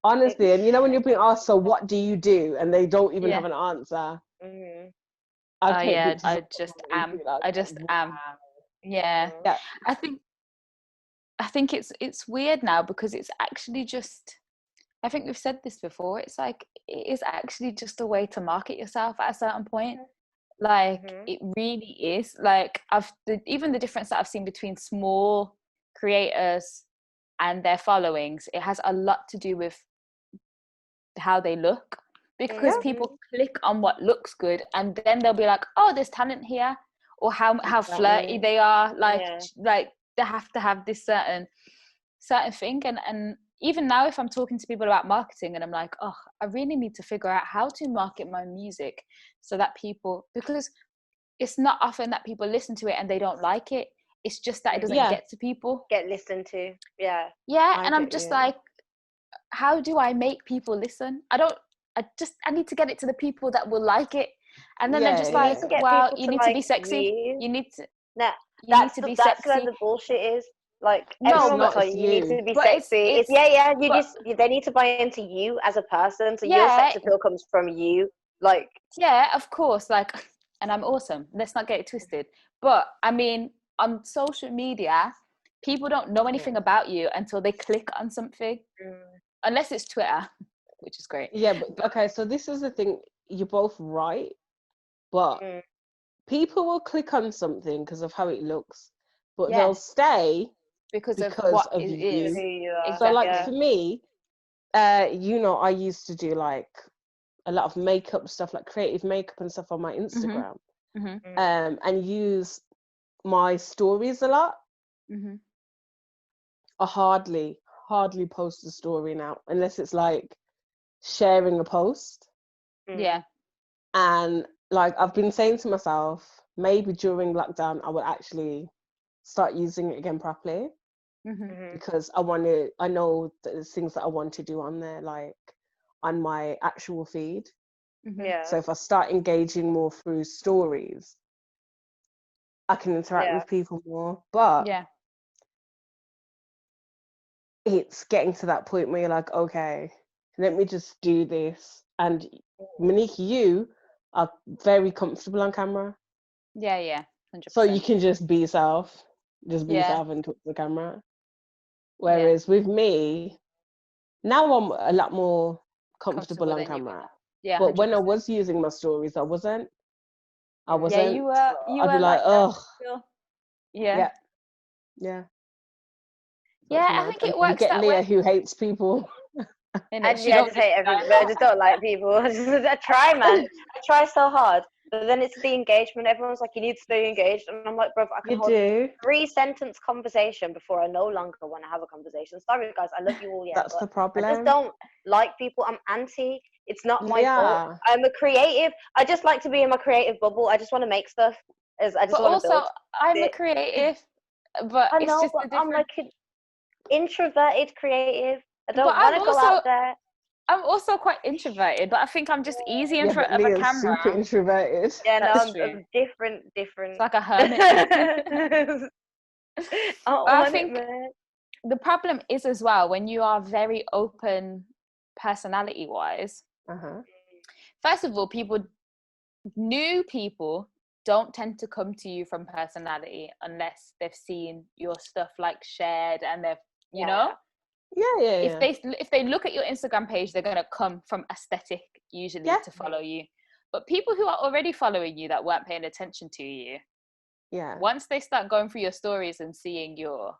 Honestly, and you know when you're being asked, so what do you do? And they don't even have an answer. Mm-hmm. I just am. I just am. Yeah. Yeah. I think it's weird now because it's actually just, I think we've said this before, it's like it is actually just a way to market yourself at a certain point. Like it really is. Like even the difference that I've seen between small creators and their followings, it has a lot to do with how they look, because people click on what looks good and then they'll be like, oh, there's talent here, or how flirty they are, like they have to have this certain thing. And even now, if I'm talking to people about marketing and I'm like, oh, I really need to figure out how to market my music so that people, because it's not often that people listen to it and they don't like it, it's just that it doesn't get to people, get listened to. And I'm just like, how do I make people listen? I need to get it to the people that will like it. And then they're just like, well, you need to be sexy. You need to that's be that's sexy. where the bullshit is. Like, No, everyone will tell you need to be sexy. They need to buy into you as a person. So your sex appeal comes from you. Like, of course. Like, and I'm awesome. Let's not get it twisted. But I mean, on social media, people don't know anything about you until they click on something, unless it's Twitter, which is great. Yeah, but okay, so this is the thing. You're both right, but people will click on something because of how it looks, but they'll stay because of what it you. is. Exactly. So, like, for me, I used to do like a lot of makeup stuff, like creative makeup and stuff on my Instagram, and use my stories a lot. I hardly post a story now unless it's like sharing a post. And like I've been saying to myself, maybe during lockdown I will actually start using it again properly, because I know that there's things that I want to do on there, like on my actual feed. So if I start engaging more through stories, I can interact with people more. But it's getting to that point where you're like, okay, let me just do this. And Monique, you are very comfortable on camera. 100%. So you can just be yourself. Just be yourself and talk to the camera. Whereas with me, now I'm a lot more comfortable on camera. But 100%. When I was using my stories, I wasn't. Yeah, you were. I'd be like, oh. Yeah. I think it works. You get Leah, who hates people. I just hate everybody. I just don't like people. I try, man. I try so hard. But then it's the engagement. Everyone's like, you need to stay engaged. And I'm like, bro, I can hold a 3-sentence conversation before I no longer want to have a conversation. Sorry, guys. I love you all, That's the problem. I just don't like people. I'm anti. It's not my fault. I'm a creative. I just like to be in my creative bubble. I just want to make stuff. I just want to build. I'm a creative. But I know, but I'm like an introverted creative. I don't want to go out there. I'm also quite introverted, but I think I'm just easy in front of a camera. Super introverted. Yeah, no, I'm different. It's like a hermit. I think the problem is as well when you are very open personality-wise. First of all, new people don't tend to come to you from personality unless they've seen your stuff like shared and they've, you know. If they look at your Instagram page, they're gonna come from aesthetic usually to follow you. But people who are already following you that weren't paying attention to you, once they start going through your stories and seeing your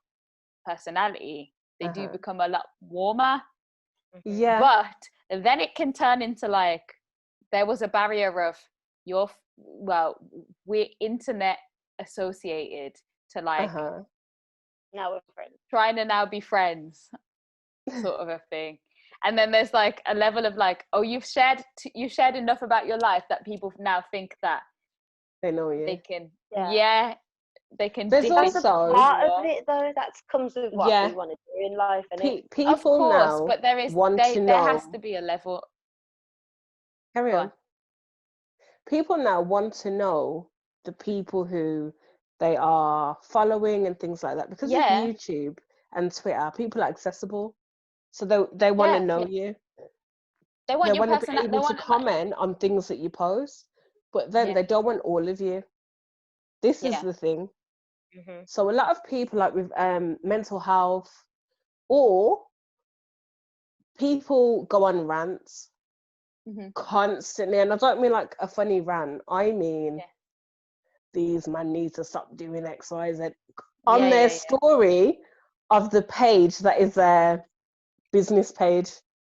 personality, they do become a lot warmer. But then it can turn into like, there was a barrier of we're internet associated to like now we're friends, trying to now be friends, sort of a thing. And then there's like a level of like, oh, you've shared enough about your life that people now think that they know you. They can they can. There's also part of it though that comes with what we want to do in life, and people of course, now but there has to be a level. Carry on. people now want to know the people who they are following and things like that, because of YouTube and Twitter. People are accessible, so they want to know you. They want your to be able to comment on things that you post, but then they don't want all of you. This is the thing. So a lot of people, like with mental health, or people go on rants constantly, and I don't mean like a funny rant. I mean these man need to stop doing X, Y, Z on their story of the page that is their business page.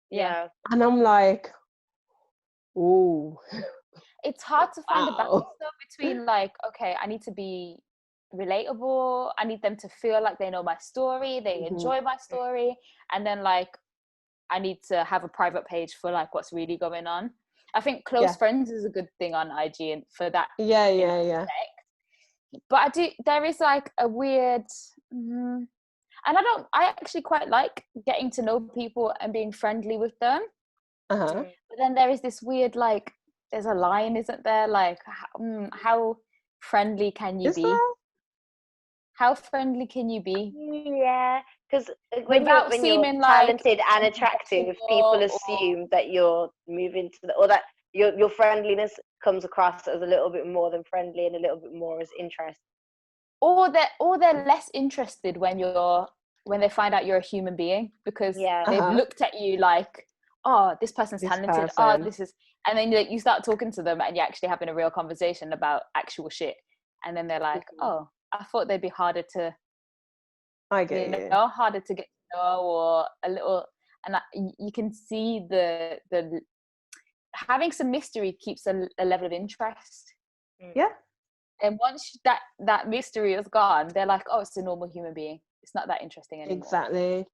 Yeah. And I'm like, ooh. It's hard to find the balance though between like, okay, I need to be relatable, I need them to feel like they know my story, they enjoy my story, and then like I need to have a private page for like what's really going on. I think close friends is a good thing on IG and for that. Yeah. But there is like a weird, and I actually quite like getting to know people and being friendly with them. But then there is this weird, like, there's a line, isn't there? Like, how friendly can you be? How friendly can you be? Yeah, because when you're talented and attractive, people assume that you're moving to or that your friendliness comes across as a little bit more than friendly and a little bit more as interest. Or they're less interested when they find out you're a human being, because they've looked at you like, oh, this person's talented. Oh, this is, and then you start talking to them and you're actually having a real conversation about actual shit, and then they're like, oh, I thought they'd be harder to, harder to get to know, or a little, and you can see the having some mystery keeps a level of interest. Yeah. And once that mystery is gone, they're like, oh, it's a normal human being. It's not that interesting anymore. Exactly.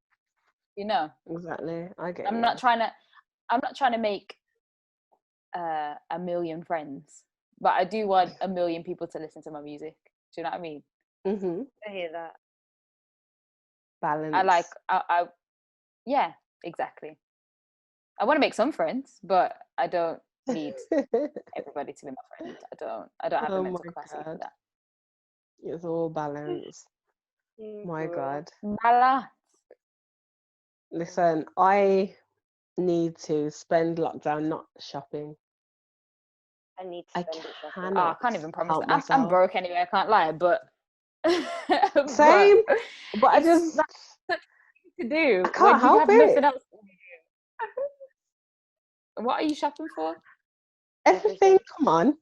You know. Exactly. I get. I'm not trying to make a million friends, but I do want a million people to listen to my music. Do you know what I mean? I hear that. Balance. Yeah, exactly. I want to make some friends, but I don't need everybody to be my friend. I don't have the mental capacity for that. It's all balance. My God. Balance. Listen, I need to spend lockdown not shopping. I need to spend it shopping. I can't even promise that. I'm broke anyway, I can't lie, but same. But I just to do. I can't help it. Nothing else to do. What are you shopping for? Everything. Come on.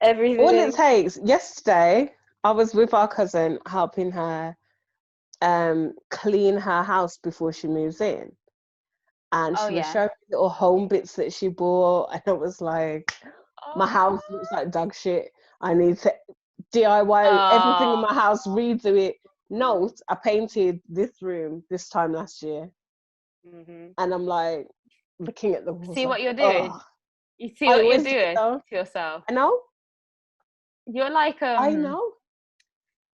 Everything. All it takes. Yesterday, I was with our cousin helping her clean her house before she moves in, and she was showing me little home bits that she bought, and I was like, my house looks like dog shit. I need to DIY everything in my house, redo it. Note, I painted this room this time last year, and I'm like looking at the walls. See what you're doing. You see what you're doing to yourself. I know. You're like I know.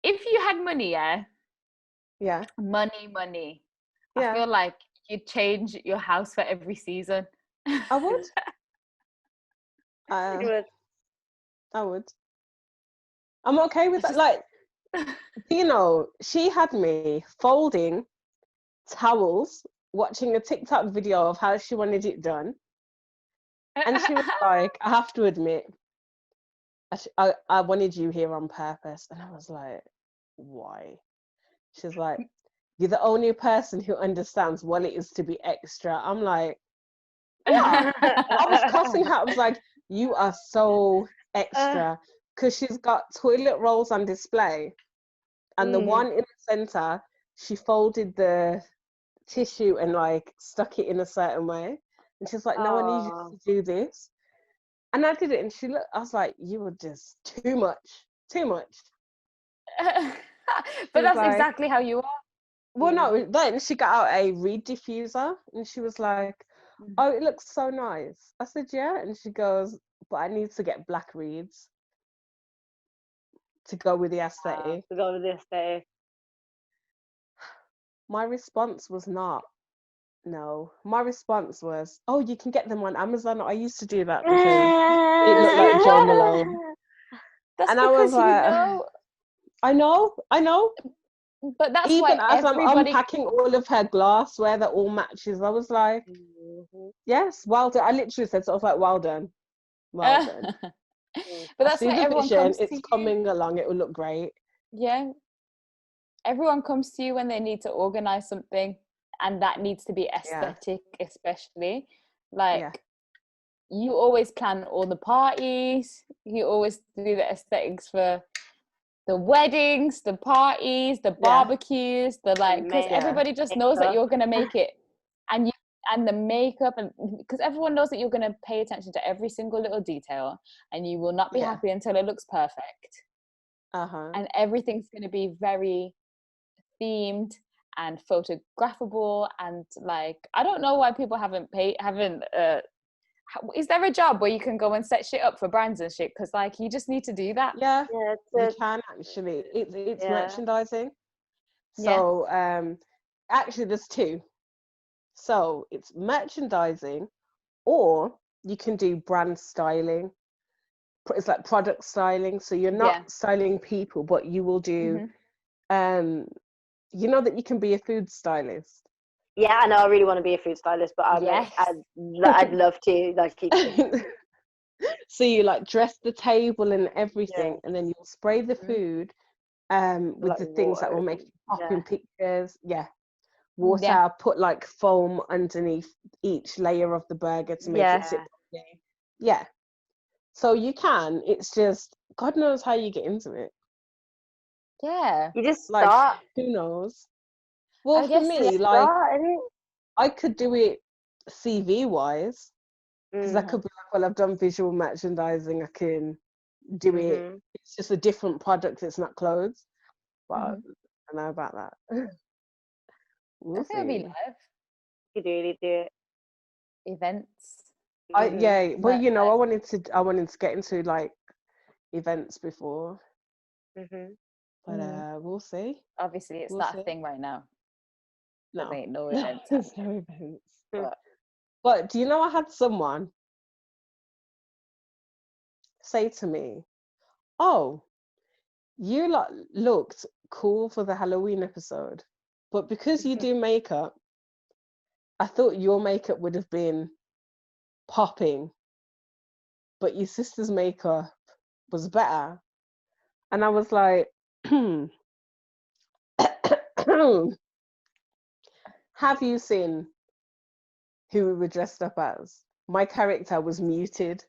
If you had money, money. I feel like you'd change your house for every season. I would. I would. I'm okay with that. Like, you know, she had me folding towels, watching a TikTok video of how she wanted it done. And she was like, I have to admit, I wanted you here on purpose. And I was like, why? She's like, you're the only person who understands what it is to be extra. I'm like, yeah. I was cussing her. I was like, you are so extra. Because she's got toilet rolls on display. And the one in the center, she folded the tissue and like stuck it in a certain way. And she's like, no, I need you to do this. And I did it. And she looked, I was like, you were just too much. But that's like, exactly how you are. Well, no, then she got out a reed diffuser and she was like, oh, it looks so nice. I said, yeah. And she goes, but I need to get black reeds to go with the aesthetic. My response was not, No, my response was, "Oh, you can get them on Amazon." I used to do that because it looked like Joe Malone. That's And because I was like, I know. But that's even why as I'm unpacking all of her glassware that all matches, I was like, yes, well done. I literally said sort of like, well done. Well done. But that's why everyone comes to you. It's coming along. It will look great. Yeah. Everyone comes to you when they need to organize something, and that needs to be aesthetic, especially. Like, you always plan all the parties. You always do the aesthetics for the weddings, the parties, the barbecues, because everybody just knows that you're gonna make it, and the makeup, and because everyone knows that you're gonna pay attention to every single little detail, and you will not be happy until it looks perfect. And everything's gonna be very themed and photographable, and like, I don't know why people haven't is there a job where you can go and set shit up for brands and shit? Because like, you just need to do that. You can actually. It's merchandising. So actually there's two. So it's merchandising, or you can do brand styling. It's like product styling. So you're not styling people, but you will do you know that you can be a food stylist. Yeah, I know. I really want to be a food stylist, but I'd love to. Like, so you like dress the table and everything, and then you'll spray the food with like the things that will make you pop in pictures. Water, put like foam underneath each layer of the burger to make it sit properly. So you can. It's just God knows how you get into it. You just like start. Who knows? Well, for me, like, I could do it CV wise, because I could be like, well, I've done visual merchandising, I can do it. It's just a different product, it's not clothes. But I don't know about that. We'll see. It'll be live. You could really do it. Events. Well, you know, I wanted to get into like events before. But we'll see. Obviously, it's not a thing right now. No. There ain't no events. There's no events. But do you know, I had someone say to me, "Oh, you looked cool for the Halloween episode, but because you do makeup, I thought your makeup would have been popping, but your sister's makeup was better." And I was like, have you seen who we were dressed up as? My character was muted.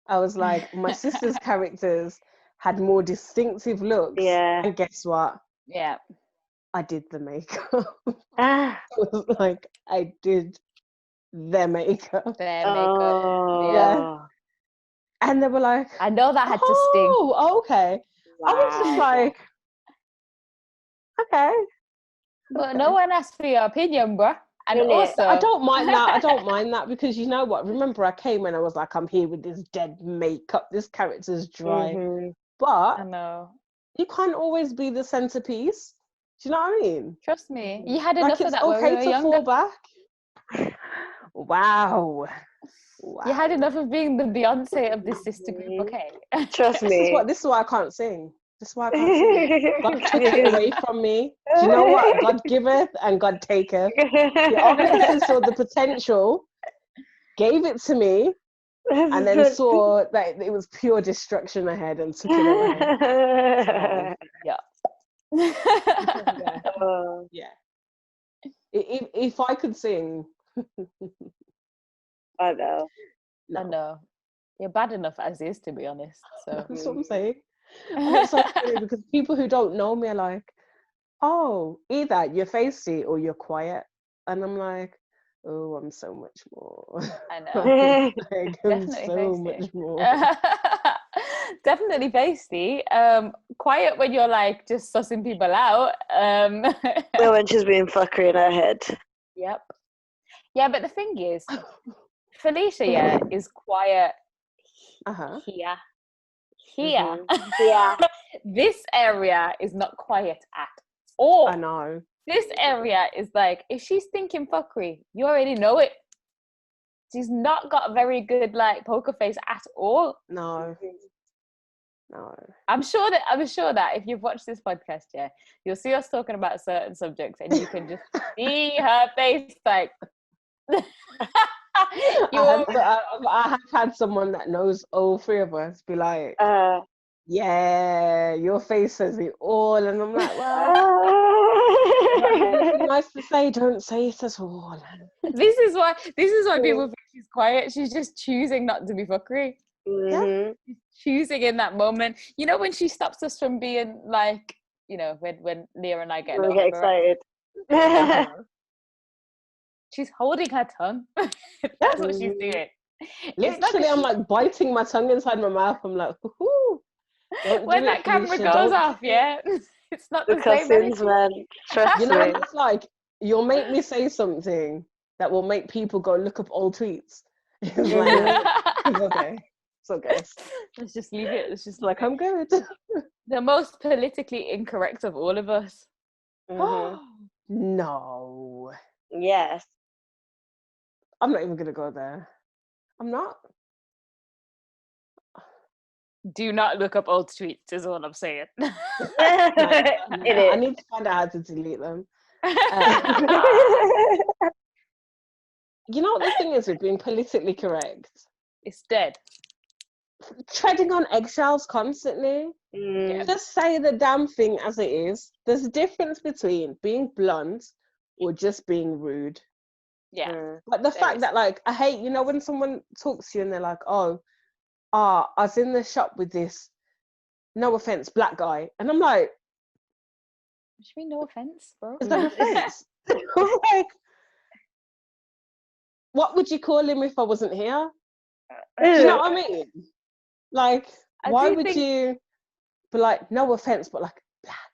I was like, my sister's characters had more distinctive looks. And guess what? I did the makeup. I was like, I did their makeup. And they were like, I know that had to sting. Oh, okay. Wow. I was just like, okay. But no one asked for your opinion, bro. And also, I don't mind that. I don't mind that, because you know what? Remember, I came and I was like, I'm here with this dead makeup. This character's dry. But I know you can't always be the centerpiece. Do you know what I mean? Trust me. You had enough of that when we were younger. Fall back. Wow. You had enough of being the Beyonce of this sister group, okay? Trust me. This is why I can't sing. This is why I can't sing. God took it away from me. Do you know what? God giveth and God taketh. He obviously saw the potential, gave it to me, and then saw that it was pure destruction ahead and took it away. If I could sing. I know. No. I know. You're bad enough as is, to be honest. So that's what I'm saying. And it's so funny because people who don't know me are like, "Oh, either you're feisty or you're quiet," and I'm like, "Oh, I'm so much more." I know. I'm so much more. Definitely feisty. Quiet when you're like just sussing people out. Well, when she's being fuckery in her head. Yep. Yeah, but the thing is, Felicia is quiet here. Yeah. This area is not quiet at all. I know. This area is like, if she's thinking fuckery, you already know it. She's not got a very good like poker face at all. No. I'm sure that if you've watched this podcast, yeah, you'll see us talking about certain subjects, and you can just see her face like. I have had someone that knows all three of us be like, yeah, your face says it all, and I'm like, well, it's nice to say, don't say it at all. This is why people think she's quiet. She's just choosing not to be fuckery. Mm-hmm. She's choosing in that moment. You know, when she stops us from being like, you know, when Leah and I get excited. She's holding her tongue. That's what she's doing. Literally, I'm like biting my tongue inside my mouth. I'm like, whoo. When that camera goes off, yeah, it's not the same. Cousins, man. Trust you know, me. it's like you'll make me say something that will make people go look up old tweets. It's like, it's okay. It's okay. Let's just leave it. It's just like, I'm good. The most politically incorrect of all of us. Mm-hmm. No. Yes. I'm not even gonna go there. I'm not. Do not look up old tweets, is all I'm saying. I need to find out how to delete them. You know what the thing is with being politically correct? It's dead. Treading on eggshells constantly. Just say the damn thing as it is. There's a difference between being blunt or just being rude. Yeah. But the fact that, like, I hate, you know, when someone talks to you and they're like, I was in the shop with this, no offense, black guy. And I'm like, what do you mean, no offense, bro? Is that offense? Like, what would you call him if I wasn't here? Do you know what I mean? Like, why would you be like, no offense, but like, black?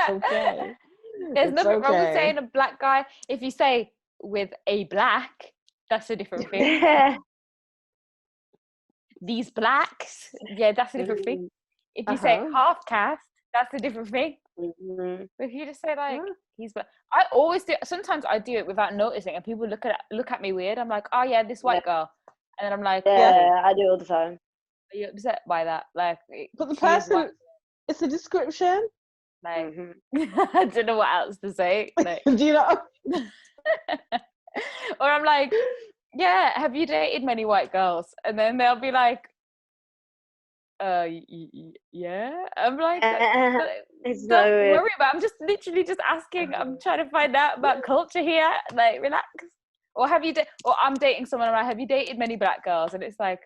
Okay. There's nothing wrong with saying a black guy. If you say with a black, that's a different thing. These blacks, yeah, that's a different thing. If you say half caste, that's a different thing. But if you just say like he's black, I always do. Sometimes I do it without noticing, and people look at me weird. I'm like, oh yeah, this white girl, and then I'm like, yeah, I do all the time. Are you upset by that? Like, but the person, it's a description. Like, I don't know what else to say. Like, do you know? Or I'm like, yeah, have you dated many white girls? And then they'll be like, yeah. I'm like, don't worry about it. I'm just literally just asking. I'm trying to find out about culture here. Like, relax. Or or I'm dating someone. I'm like, have you dated many black girls? And it's like,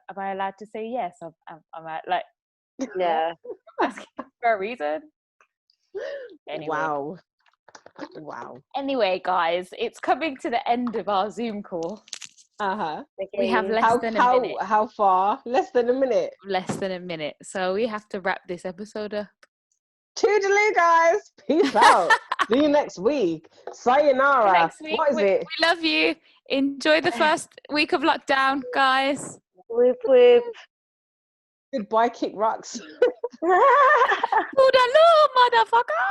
am I allowed to say yes? I'm like, yeah. I'm asking for a reason. Anyway. Wow. Anyway, guys, it's coming to the end of our Zoom call. Okay. We have less than a minute. How far? Less than a minute. Less than a minute. So we have to wrap this episode up. Toodaloo, guys. Peace out. See you next week. Sayonara. Next week. What is it? We love you. Enjoy the first week of lockdown, guys. Whip, whip. Goodbye, kick rocks. Toodaloo, motherfucker.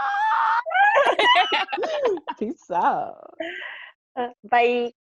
Peace out. Bye.